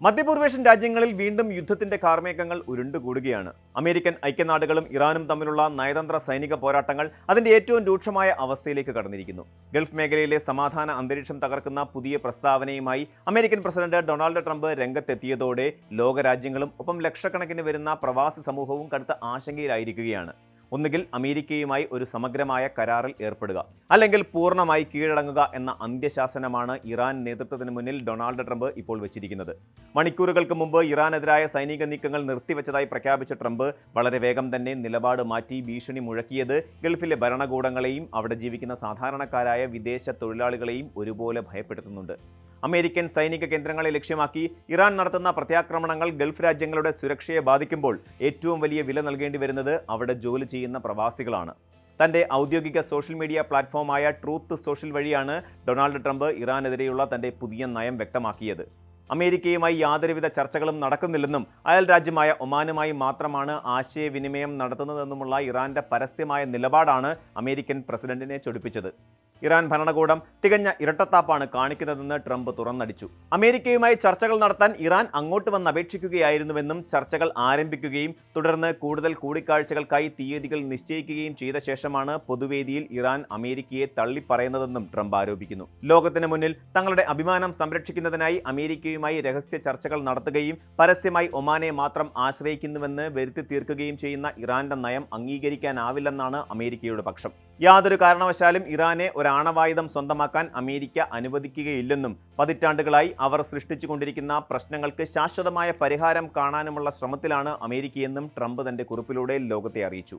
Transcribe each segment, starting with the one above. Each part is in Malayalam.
മധ്യപൂർവേഷ്യൻ രാജ്യങ്ങളിൽ വീണ്ടും യുദ്ധത്തിന്റെ കാർമേഘങ്ങൾ ഉരുണ്ടുകൂടുകയാണ്. അമേരിക്കൻ ഐക്യനാടുകളും ഇറാനും തമ്മിലുള്ള നയതന്ത്ര സൈനിക പോരാട്ടങ്ങൾ അതിന്റെ ഏറ്റവും രൂക്ഷമായ അവസ്ഥയിലേക്ക് കടന്നിരിക്കുന്നു. ഗൾഫ് മേഖലയിലെ സമാധാന അന്തരീക്ഷം തകർക്കുന്ന പുതിയ പ്രസ്താവനയുമായി അമേരിക്കൻ പ്രസിഡന്റ് ഡൊണാൾഡ് ട്രംപ് രംഗത്തെത്തിയതോടെ ലോകരാജ്യങ്ങളും ഒപ്പം ലക്ഷക്കണക്കിന് വരുന്ന പ്രവാസി സമൂഹവും കടുത്ത ആശങ്കയിലായിരിക്കുകയാണ്. ഒന്നുകിൽ അമേരിക്കയുമായി ഒരു സമഗ്രമായ കരാറിൽ ഏർപ്പെടുക, അല്ലെങ്കിൽ പൂർണ്ണമായി കീഴടങ്ങുക എന്ന അന്ത്യശാസനമാണ് ഇറാൻ നേതൃത്വത്തിന് മുന്നിൽ ഡൊണാൾഡ് ട്രംപ് ഇപ്പോൾ വെച്ചിരിക്കുന്നത്. മണിക്കൂറുകൾക്ക് മുമ്പ് ഇറാനെതിരായ സൈനിക നീക്കങ്ങൾ നിർത്തിവെച്ചതായി പ്രഖ്യാപിച്ച ട്രംപ് വളരെ വേഗം തന്നെ നിലപാട് മാറ്റി ഭീഷണി മുഴക്കിയത് ഗൾഫിലെ ഭരണകൂടങ്ങളെയും അവിടെ ജീവിക്കുന്ന സാധാരണക്കാരായ വിദേശ തൊഴിലാളികളെയും ഒരുപോലെ ഭയപ്പെടുത്തുന്നുണ്ട്. അമേരിക്കൻ സൈനിക കേന്ദ്രങ്ങളെ ലക്ഷ്യമാക്കി ഇറാൻ നടത്തുന്ന പ്രത്യാക്രമണങ്ങൾ ഗൾഫ് രാജ്യങ്ങളുടെ സുരക്ഷയെ ബാധിക്കുമ്പോൾ ഏറ്റവും വലിയ വില നൽകേണ്ടി വരുന്നത് അവിടെ ജോലി ചെയ്യുന്ന പ്രവാസികളാണ്. തന്റെ ഔദ്യോഗിക സോഷ്യൽ മീഡിയ പ്ലാറ്റ്ഫോമായ ട്രൂത്ത് സോഷ്യൽ വഴിയാണ് ഡൊണാൾഡ് ട്രംപ് ഇറാനെതിരെയുള്ള തന്റെ പുതിയ നയം വ്യക്തമാക്കിയത്. അമേരിക്കയുമായി യാതൊരുവിധ ചർച്ചകളും നടക്കുന്നില്ലെന്നും അയൽ രാജ്യമായ ഒമാനുമായി മാത്രമാണ് ആശയവിനിമയം നടത്തുന്നതെന്നുമുള്ള ഇറാന്റെ പരസ്യമായ നിലപാടാണ് അമേരിക്കൻ പ്രസിഡന്റിനെ ചൊടിപ്പിച്ചത്. ഇറാൻ ഭരണകൂടം തികഞ്ഞ ഇരട്ടത്താപ്പാണ് കാണിക്കുന്നതെന്ന് ട്രംപ് തുറന്നടിച്ചു. അമേരിക്കയുമായി ചർച്ചകൾ നടത്താൻ ഇറാൻ അങ്ങോട്ട് വന്ന് അപേക്ഷിക്കുകയായിരുന്നുവെന്നും ചർച്ചകൾ ആരംഭിക്കുകയും തുടർന്ന് കൂടുതൽ കൂടിക്കാഴ്ചകൾക്കായി തീയതികൾ നിശ്ചയിക്കുകയും ചെയ്ത ശേഷമാണ് പൊതുവേദിയിൽ ഇറാൻ അമേരിക്കയെ തള്ളിപ്പറയുന്നതെന്നും ട്രംപ് ആരോപിക്കുന്നു. ലോകത്തിന് മുന്നിൽ തങ്ങളുടെ അഭിമാനം സംരക്ഷിക്കുന്നതിനായി അമേരിക്കയുമായി രഹസ്യ ചർച്ചകൾ നടത്തുകയും പരസ്യമായി ഒമാനെ മാത്രം ആശ്രയിക്കുന്നുവെന്ന് വരുത്തി തീർക്കുകയും ചെയ്യുന്ന ഇറാന്റെ നയം അംഗീകരിക്കാനാവില്ലെന്നാണ് അമേരിക്കയുടെ പക്ഷം. യാതൊരു കാരണവശാലും ഇറാനെ ഒരാണവായുധം സ്വന്തമാക്കാൻ അമേരിക്ക അനുവദിക്കുകയില്ലെന്നും പതിറ്റാണ്ടുകളായി അവർ സൃഷ്ടിച്ചുകൊണ്ടിരിക്കുന്ന പ്രശ്നങ്ങൾക്ക് ശാശ്വതമായ പരിഹാരം കാണാനുമുള്ള ശ്രമത്തിലാണ് അമേരിക്കയെന്നും ട്രംപ് തന്റെ കുറിപ്പിലൂടെ ലോകത്തെ അറിയിച്ചു.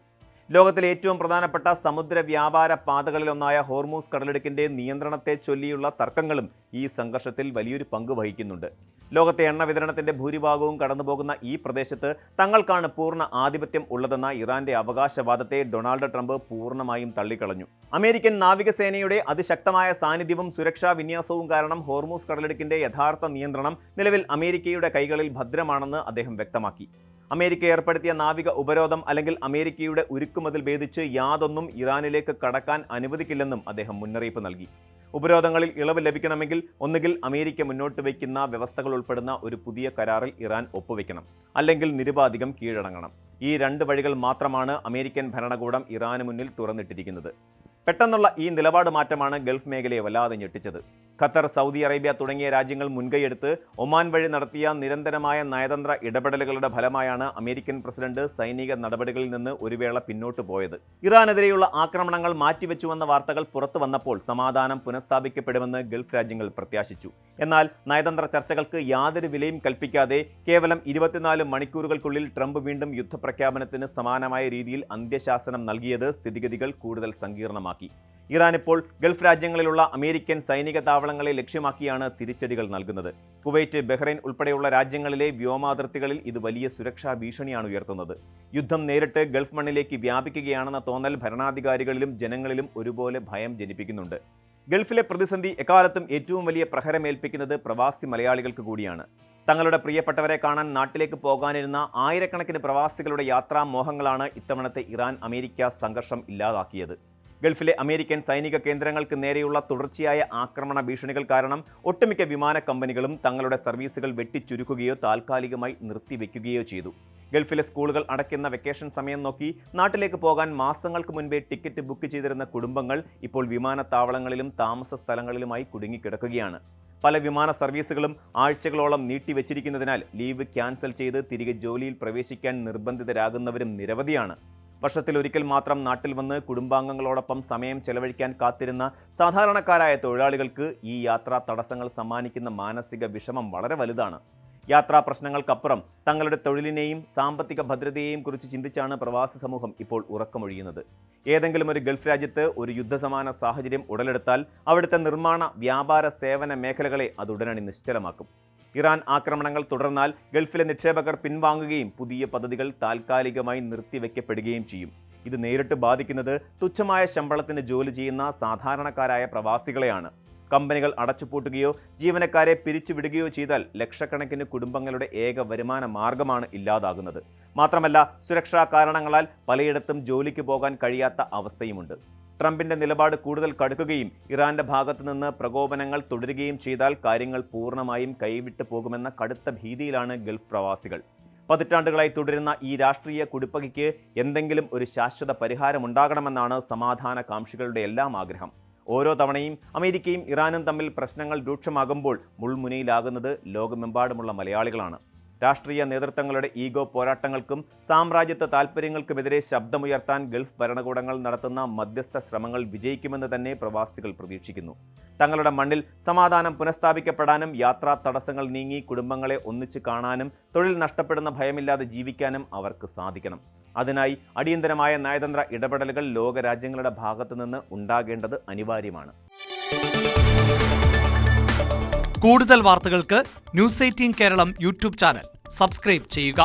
ലോകത്തിലെ ഏറ്റവും പ്രധാനപ്പെട്ട സമുദ്ര വ്യാപാര പാതകളിലൊന്നായ ഹോർമൂസ് കടലിടുക്കിന്റെ നിയന്ത്രണത്തെ ചൊല്ലിയുള്ള തർക്കങ്ങളും ഈ സംഘർഷത്തിൽ വലിയൊരു പങ്ക് വഹിക്കുന്നുണ്ട്. ലോകത്തെ എണ്ണ വിതരണത്തിന്റെ ഭൂരിഭാഗവും കടന്നുപോകുന്ന ഈ പ്രദേശത്ത് തങ്ങൾക്കാണ് പൂർണ്ണ ആധിപത്യം ഉള്ളതെന്ന ഇറാന്റെ അവകാശവാദത്തെ ഡൊണാൾഡ് ട്രംപ് പൂർണ്ണമായും തള്ളിക്കളഞ്ഞു. അമേരിക്കൻ നാവികസേനയുടെ അതിശക്തമായ സാന്നിധ്യവും സുരക്ഷാ വിന്യാസവും കാരണം ഹോർമൂസ് കടലിടുക്കിന്റെ യഥാർത്ഥ നിയന്ത്രണം നിലവിൽ അമേരിക്കയുടെ കൈകളിൽ ഭദ്രമാണെന്ന് അദ്ദേഹം വ്യക്തമാക്കി. അമേരിക്ക ഏർപ്പെടുത്തിയ നാവിക ഉപരോധം അല്ലെങ്കിൽ അമേരിക്കയുടെ ഉരുക്കുമതിൽ ഭേദിച്ച് യാതൊന്നും ഇറാനിലേക്ക് കടക്കാൻ അനുവദിക്കില്ലെന്നും അദ്ദേഹം മുന്നറിയിപ്പ് നൽകി. ഉപരോധങ്ങളിൽ ഇളവ് ലഭിക്കണമെങ്കിൽ ഒന്നുകിൽ അമേരിക്ക മുന്നോട്ട് വയ്ക്കുന്ന വ്യവസ്ഥകൾ ഉൾപ്പെടുന്ന ഒരു പുതിയ കരാറിൽ ഇറാൻ ഒപ്പുവെക്കണം, അല്ലെങ്കിൽ നിരുപാധികം കീഴടങ്ങണം. ഈ രണ്ട് വഴികൾ മാത്രമാണ് അമേരിക്കൻ ഭരണകൂടം ഇറാന് മുന്നിൽ തുറന്നിട്ടിരിക്കുന്നത്. പെട്ടെന്നുള്ള ഈ നിലപാട് മാറ്റമാണ് ഗൾഫ് മേഖലയെ വല്ലാതെ ഞെട്ടിച്ചത്. ഖത്തർ, സൗദി അറേബ്യ തുടങ്ങിയ രാജ്യങ്ങൾ മുൻകൈയെടുത്ത് ഒമാൻ വഴി നടത്തിയ നിരന്തരമായ നയതന്ത്ര ഇടപെടലുകളുടെ ഫലമായാണ് അമേരിക്കൻ പ്രസിഡന്റ് സൈനിക നടപടികളിൽ നിന്ന് ഒരു വേള പിന്നോട്ട് പോയത്. ഇറാനെതിരെയുള്ള ആക്രമണങ്ങൾ മാറ്റിവെച്ചുവെന്ന വാർത്തകൾ പുറത്തു വന്നപ്പോൾ സമാധാനം പുനഃസ്ഥാപിക്കപ്പെടുമെന്ന് ഗൾഫ് രാജ്യങ്ങൾ പ്രത്യാശിച്ചു. എന്നാൽ നയതന്ത്ര ചർച്ചകൾക്ക് യാതൊരു വിലയും കൽപ്പിക്കാതെ കേവലം 24 മണിക്കൂറുകൾക്കുള്ളിൽ ട്രംപ് വീണ്ടും യുദ്ധപ്രഖ്യാപനത്തിന് സമാനമായ രീതിയിൽ അന്ത്യശാസനം നൽകിയത് സ്ഥിതിഗതികൾ കൂടുതൽ സങ്കീർണമാക്കി. ഇറാൻ ഇപ്പോൾ ഗൾഫ് രാജ്യങ്ങളിലുള്ള അമേരിക്കൻ സൈനിക താവളങ്ങളെ ലക്ഷ്യമാക്കിയാണ് തിരിച്ചടികൾ നൽകുന്നത്. കുവൈറ്റ്, ബഹ്റൈൻ ഉൾപ്പെടെയുള്ള രാജ്യങ്ങളിലെ വ്യോമാതിർത്തികളിൽ ഇത് വലിയ സുരക്ഷാ ഭീഷണിയാണ് ഉയർത്തുന്നത്. യുദ്ധം നേരിട്ട് ഗൾഫ് മണ്ണിലേക്ക് വ്യാപിക്കുകയാണെന്ന തോന്നൽ ഭരണാധികാരികളിലും ജനങ്ങളിലും ഒരുപോലെ ഭയം ജനിപ്പിക്കുന്നുണ്ട്. ഗൾഫിലെ പ്രതിസന്ധി എക്കാലത്തും ഏറ്റവും വലിയ പ്രഹരമേൽപ്പിക്കുന്നത് പ്രവാസി മലയാളികൾക്ക് കൂടിയാണ്. തങ്ങളുടെ പ്രിയപ്പെട്ടവരെ കാണാൻ നാട്ടിലേക്ക് പോകാനിരുന്ന ആയിരക്കണക്കിന് പ്രവാസികളുടെ യാത്രാമോഹങ്ങളാണ് ഇത്തവണത്തെ ഇറാൻ അമേരിക്ക സംഘർഷം ഇല്ലാതാക്കിയത്. ഗൾഫിലെ അമേരിക്കൻ സൈനിക കേന്ദ്രങ്ങൾക്ക് നേരെയുള്ള തുടർച്ചയായ ആക്രമണ ഭീഷണികൾ കാരണം ഒട്ടുമിക്ക വിമാന കമ്പനികളും തങ്ങളുടെ സർവീസുകൾ വെട്ടിച്ചുരുക്കുകയോ താൽക്കാലികമായി നിർത്തിവെക്കുകയോ ചെയ്തു. ഗൾഫിലെ സ്കൂളുകൾ അടയ്ക്കുന്ന വെക്കേഷൻ സമയം നോക്കി നാട്ടിലേക്ക് പോകാൻ മാസങ്ങൾക്ക് മുൻപേ ടിക്കറ്റ് ബുക്ക് ചെയ്തിരുന്ന കുടുംബങ്ങൾ ഇപ്പോൾ വിമാനത്താവളങ്ങളിലും താമസ സ്ഥലങ്ങളിലുമായി കുടുങ്ങിക്കിടക്കുകയാണ്. പല വിമാന സർവീസുകളും ആഴ്ചകളോളം നീട്ടിവെച്ചിരിക്കുന്നതിനാൽ ലീവ് ക്യാൻസൽ ചെയ്ത് തിരികെ ജോലിയിൽ പ്രവേശിക്കാൻ നിർബന്ധിതരാകുന്നവരും നിരവധിയാണ്. വർഷത്തിലൊരിക്കൽ മാത്രം നാട്ടിൽ വന്ന് കുടുംബാംഗങ്ങളോടൊപ്പം സമയം ചെലവഴിക്കാൻ കാത്തിരുന്ന സാധാരണക്കാരായ തൊഴിലാളികൾക്ക് ഈ യാത്രാ തടസ്സങ്ങൾ സമ്മാനിക്കുന്ന മാനസിക വിഷമം വളരെ വലുതാണ്. യാത്രാ പ്രശ്നങ്ങൾക്കപ്പുറം തങ്ങളുടെ തൊഴിലിനെയും സാമ്പത്തിക ഭദ്രതയെയും കുറിച്ച് ചിന്തിച്ചാണ് പ്രവാസി സമൂഹം ഇപ്പോൾ ഉറക്കമൊഴിയുന്നത്. ഏതെങ്കിലും ഒരു ഗൾഫ് രാജ്യത്ത് ഒരു യുദ്ധസമാന സാഹചര്യം ഉടലെടുത്താൽ അവിടുത്തെ നിർമ്മാണ, വ്യാപാര, സേവന മേഖലകളെ അത് ഉടനടി നിശ്ചലമാക്കും. ഇറാൻ ആക്രമണങ്ങൾ തുടർന്നാൽ ഗൾഫിലെ നിക്ഷേപകർ പിൻവാങ്ങുകയും പുതിയ പദ്ധതികൾ താൽക്കാലികമായി നിർത്തിവെക്കപ്പെടുകയും ചെയ്യും. ഇത് നേരിട്ട് ബാധിക്കുന്നത് തുച്ഛമായ ശമ്പളത്തിന് ജോലി ചെയ്യുന്ന സാധാരണക്കാരായ പ്രവാസികളെയാണ്. കമ്പനികൾ അടച്ചുപൂട്ടുകയോ ജീവനക്കാരെ പിരിച്ചുവിടുകയോ ചെയ്താൽ ലക്ഷക്കണക്കിന് കുടുംബങ്ങളുടെ ഏക വരുമാന മാർഗമാണ് ഇല്ലാതാകുന്നത്. മാത്രമല്ല, സുരക്ഷാ കാരണങ്ങളാൽ പലയിടത്തും ജോലിക്ക് പോകാൻ കഴിയാത്ത അവസ്ഥയുമുണ്ട്. ട്രംപിന്റെ നിലപാട് കൂടുതൽ കടുക്കുകയും ഇറാന്റെ ഭാഗത്തു നിന്ന് പ്രകോപനങ്ങൾ തുടരുകയും ചെയ്താൽ കാര്യങ്ങൾ പൂർണ്ണമായും കൈവിട്ടു പോകുമെന്ന കടുത്ത ഭീതിയിലാണ് ഗൾഫ് പ്രവാസികൾ. പതിറ്റാണ്ടുകളായി തുടരുന്ന ഈ രാഷ്ട്രീയ കുടിപ്പകയ്ക്ക് എന്തെങ്കിലും ഒരു ശാശ്വത പരിഹാരമുണ്ടാകണമെന്നാണ് സമാധാനകാംക്ഷികളുടെ എല്ലാം ആഗ്രഹം. ഓരോ തവണയും അമേരിക്കയും ഇറാനും തമ്മിൽ പ്രശ്നങ്ങൾ രൂക്ഷമാകുമ്പോൾ മുൾമുനയിലാകുന്നത് ലോകമെമ്പാടുമുള്ള മലയാളികളാണ്. രാഷ്ട്രീയ നേതൃത്വങ്ങളുടെ ഈഗോ പോരാട്ടങ്ങൾക്കും സാമ്രാജ്യത്വ താൽപ്പര്യങ്ങൾക്കുമെതിരെ ശബ്ദമുയർത്താൻ ഗൾഫ് ഭരണകൂടങ്ങൾ നടത്തുന്ന മധ്യസ്ഥ ശ്രമങ്ങൾ വിജയിക്കുമെന്ന് തന്നെ പ്രവാസികൾ പ്രതീക്ഷിക്കുന്നു. തങ്ങളുടെ മണ്ണിൽ സമാധാനം പുനഃസ്ഥാപിക്കപ്പെടാനും യാത്രാ തടസ്സങ്ങൾ നീങ്ങി കുടുംബങ്ങളെ ഒന്നിച്ചു കാണാനും തൊഴിൽ നഷ്ടപ്പെടുന്ന ഭയമില്ലാതെ ജീവിക്കാനും അവർക്ക് സാധിക്കണം. അതിനായി അടിയന്തരമായ നയതന്ത്ര ഇടപെടലുകൾ ലോകരാജ്യങ്ങളുടെ ഭാഗത്തു നിന്ന് ഉണ്ടാകേണ്ടത് അനിവാര്യമാണ്. കൂടുതൽ വാർത്തകൾക്ക് news 18 Keralam YouTube channel subscribe ചെയ്യുക.